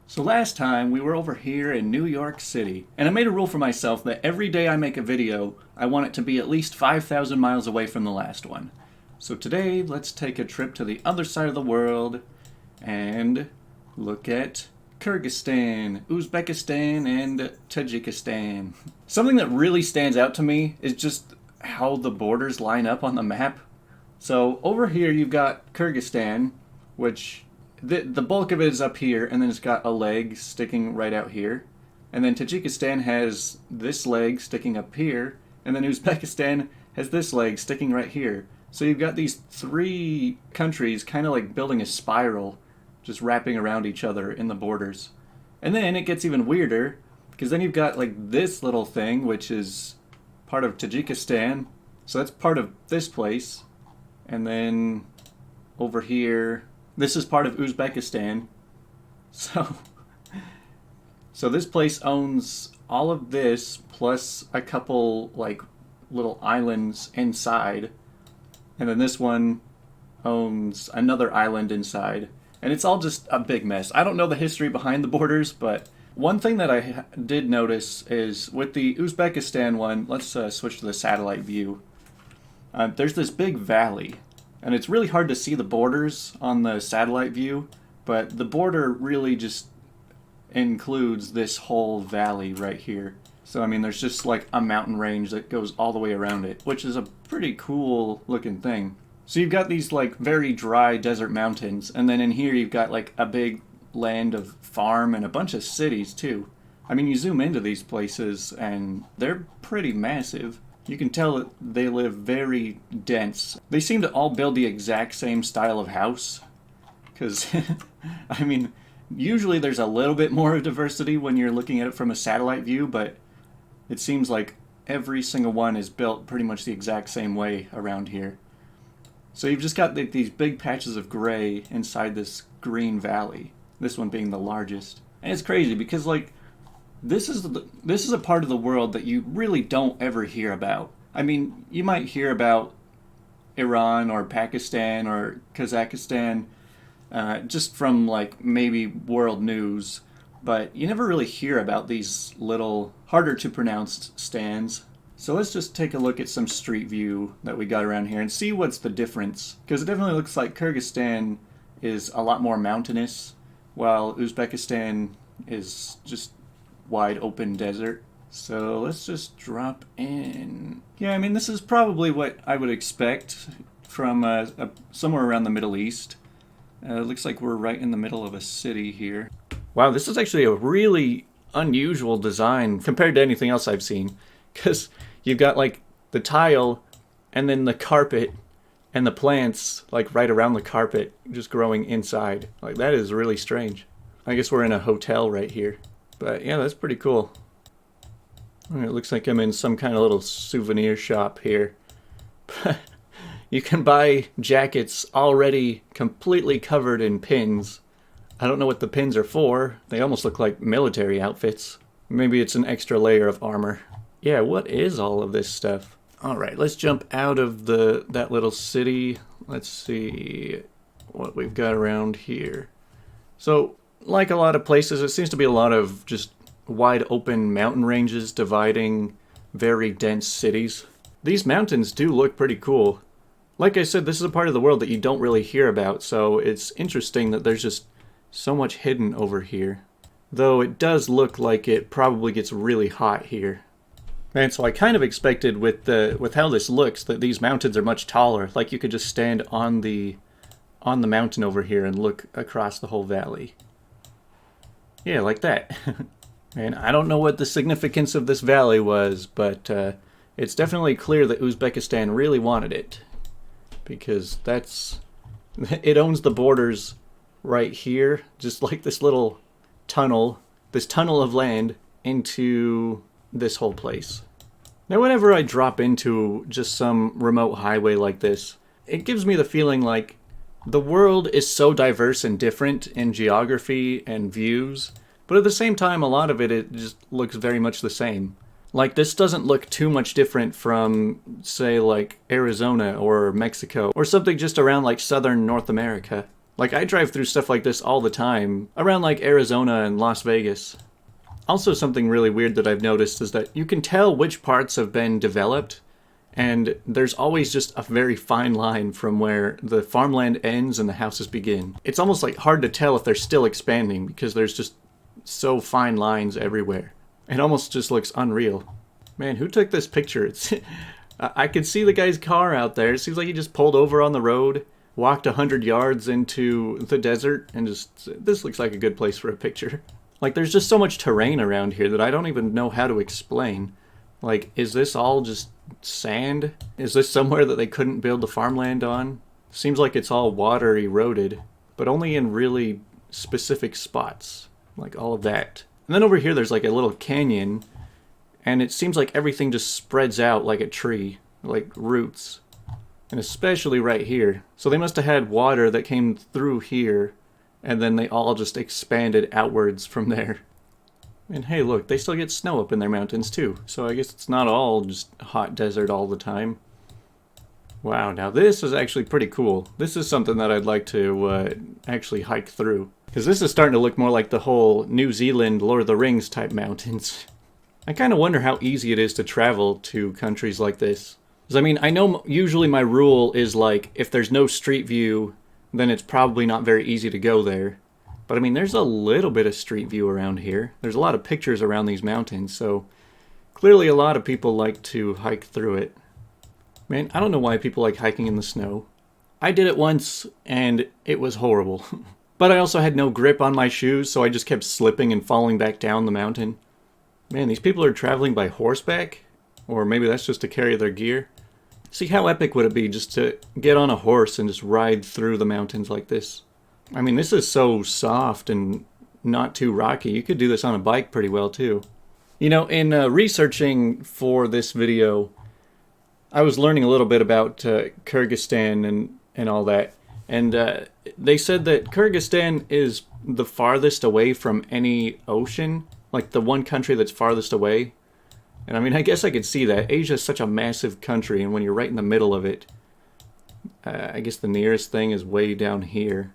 So last time we were over here in New York City, and I made a rule for myself that every day I make a video, I want it to be at least 5,000 miles away from the last one. So today, let's take a trip to the other side of the world and look at Kyrgyzstan, Uzbekistan, and Tajikistan. Something that really stands out to me is just how the borders line up on the map. So over here you've got Kyrgyzstan, which the bulk of it is up here, and then it's got a leg sticking right out here. And then Tajikistan has this leg sticking up here, and then Uzbekistan has this leg sticking right here. So you've got these three countries kind of like building a spiral, just wrapping around each other in the borders. And then it gets even weirder, because then you've got like this little thing, which is part of Tajikistan. So that's part of this place. And then over here, this is part of Uzbekistan. So this place owns all of this, plus a couple like little islands inside. And then this one owns another island inside. And it's all just a big mess. I don't know the history behind the borders, but one thing that I did notice is with the Uzbekistan one, let's switch to the satellite view. There's this big valley, and it's really hard to see the borders on the satellite view, but the border really just includes this whole valley right here. So, I mean, there's just like a mountain range that goes all the way around it, which is a pretty cool looking thing. So you've got these like very dry desert mountains, and then in here you've got like a big land of farm and a bunch of cities too. I mean, you zoom into these places and they're pretty massive. You can tell that they live very dense. They seem to all build the exact same style of house. Because, I mean, usually there's a little bit more diversity when you're looking at it from a satellite view, but it seems like every single one is built pretty much the exact same way around here. So you've just got these big patches of gray inside this green valley. This one being the largest. And it's crazy because, like, this is a part of the world that you really don't ever hear about. I mean, you might hear about Iran or Pakistan or Kazakhstan just from like maybe world news, but you never really hear about these little harder to pronounce stands. So let's just take a look at some street view that we got around here and see what's the difference. Because it definitely looks like Kyrgyzstan is a lot more mountainous, while Uzbekistan is just wide open desert. So let's just drop in. Yeah, I mean, this is probably what I would expect from somewhere around the Middle East. It looks like we're right in the middle of a city here. Wow, this is actually a really unusual design compared to anything else I've seen. Because you've got like the tile and then the carpet and the plants like right around the carpet just growing inside. Like, that is really strange. I guess we're in a hotel right here. But yeah, that's pretty cool. It looks like I'm in some kind of little souvenir shop here. You can buy jackets already completely covered in pins. I don't know what the pins are for. They almost look like military outfits. Maybe it's an extra layer of armor. Yeah, what is all of this stuff? Alright, let's jump out of that little city. Let's see what we've got around here. So, like a lot of places, it seems to be a lot of just wide open mountain ranges dividing very dense cities. These mountains do look pretty cool. Like I said, this is a part of the world that you don't really hear about, so it's interesting that there's just so much hidden over here. Though it does look like it probably gets really hot here. And so I kind of expected with how this looks that these mountains are much taller. Like you could just stand on the mountain over here and look across the whole valley. Yeah, like that. And I don't know what the significance of this valley was, but it's definitely clear that Uzbekistan really wanted it. Because it owns the borders right here, just like this little tunnel, this tunnel of land into this whole place. Now, whenever I drop into just some remote highway like this, it gives me the feeling like the world is so diverse and different in geography and views, but at the same time, a lot of it just looks very much the same. Like, this doesn't look too much different from, say, like, Arizona or Mexico, or something just around, like, southern North America. Like, I drive through stuff like this all the time, around like Arizona and Las Vegas. Also, something really weird that I've noticed is that you can tell which parts have been developed, and there's always just a very fine line from where the farmland ends and the houses begin. It's almost like hard to tell if they're still expanding because there's just so fine lines everywhere. It almost just looks unreal. Man, who took this picture? It's I could see the guy's car out there. It seems like he just pulled over on the road, walked 100 yards into the desert, and just, this looks like a good place for a picture. Like, there's just so much terrain around here that I don't even know how to explain. Like, is this all just sand? Is this somewhere that they couldn't build the farmland on? Seems like it's all water eroded, but only in really specific spots. Like all of that. And then over here there's like a little canyon, and it seems like everything just spreads out like a tree, like roots. And especially right here. So they must have had water that came through here, and then they all just expanded outwards from there. And hey, look, they still get snow up in their mountains too, so I guess it's not all just hot desert all the time. Wow, now this is actually pretty cool. This is something that I'd like to actually hike through. Because this is starting to look more like the whole New Zealand Lord of the Rings type mountains. I kind of wonder how easy it is to travel to countries like this. Because I mean, I know usually my rule is like, if there's no street view, then it's probably not very easy to go there. But I mean, there's a little bit of street view around here. There's a lot of pictures around these mountains, so clearly a lot of people like to hike through it. Man, I don't know why people like hiking in the snow. I did it once, and it was horrible. But I also had no grip on my shoes, so I just kept slipping and falling back down the mountain. Man, these people are traveling by horseback? Or maybe that's just to carry their gear. See, how epic would it be just to get on a horse and just ride through the mountains like this? I mean, this is so soft and not too rocky. You could do this on a bike pretty well, too. You know, in researching for this video, I was learning a little bit about Kyrgyzstan and all that. And they said that Kyrgyzstan is the farthest away from any ocean. Like, the one country that's farthest away. And I mean, I guess I could see that. Asia is such a massive country, and when you're right in the middle of it, I guess the nearest thing is way down here.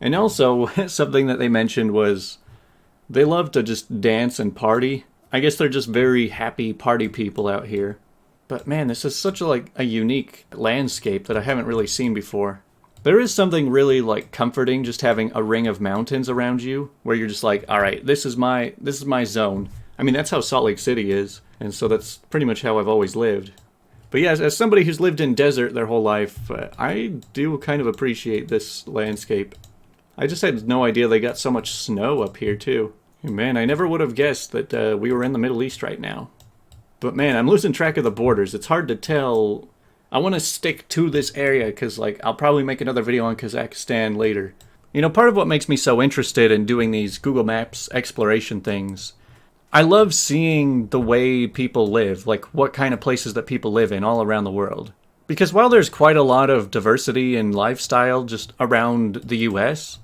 And also, something that they mentioned was they love to just dance and party. I guess they're just very happy party people out here. But man, this is such a unique landscape that I haven't really seen before. There is something really like comforting just having a ring of mountains around you, where you're just like, all right, this is my zone. I mean, that's how Salt Lake City is, and so that's pretty much how I've always lived. But yeah, as somebody who's lived in desert their whole life, I do kind of appreciate this landscape. I just had no idea they got so much snow up here too. And man, I never would have guessed that we were in the Middle East right now. But man, I'm losing track of the borders. It's hard to tell. I want to stick to this area because, like, I'll probably make another video on Kazakhstan later. You know, part of what makes me so interested in doing these Google Maps exploration things, I love seeing the way people live, like what kind of places that people live in all around the world. Because while there's quite a lot of diversity in lifestyle just around the US,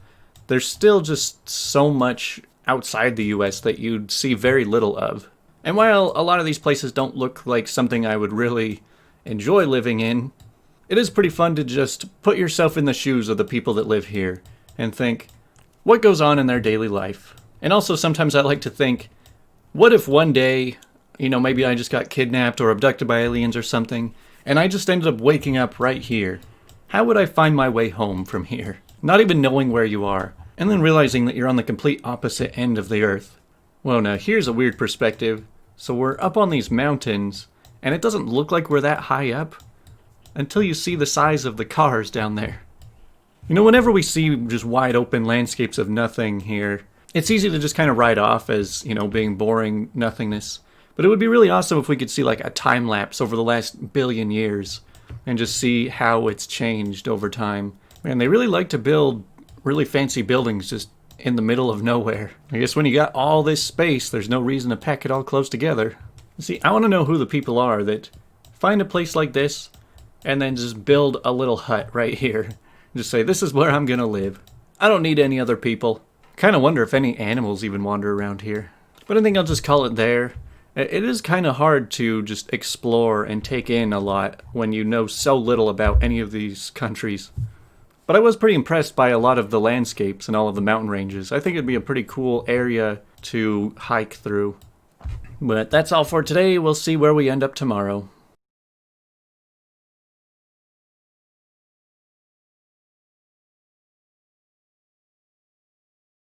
there's still just so much outside the US that you'd see very little of. And while a lot of these places don't look like something I would really enjoy living in, it is pretty fun to just put yourself in the shoes of the people that live here and think, what goes on in their daily life? And also sometimes I like to think, what if one day, you know, maybe I just got kidnapped or abducted by aliens or something, and I just ended up waking up right here. How would I find my way home from here? Not even knowing where you are, and then realizing that you're on the complete opposite end of the earth. Well, now here's a weird perspective. So we're up on these mountains, and it doesn't look like we're that high up until you see the size of the cars down there. You know, whenever we see just wide open landscapes of nothing here, it's easy to just kind of write off as, you know, being boring nothingness. But it would be really awesome if we could see like a time lapse over the last billion years and just see how it's changed over time. Man, they really like to build really fancy buildings just in the middle of nowhere. I guess when you got all this space, there's no reason to pack it all close together. See, I want to know who the people are that find a place like this and then just build a little hut right here. Just say, this is where I'm gonna live. I don't need any other people. Kind of wonder if any animals even wander around here. But I think I'll just call it there. It is kind of hard to just explore and take in a lot when you know so little about any of these countries. But I was pretty impressed by a lot of the landscapes and all of the mountain ranges. I think it'd be a pretty cool area to hike through. But that's all for today. We'll see where we end up tomorrow.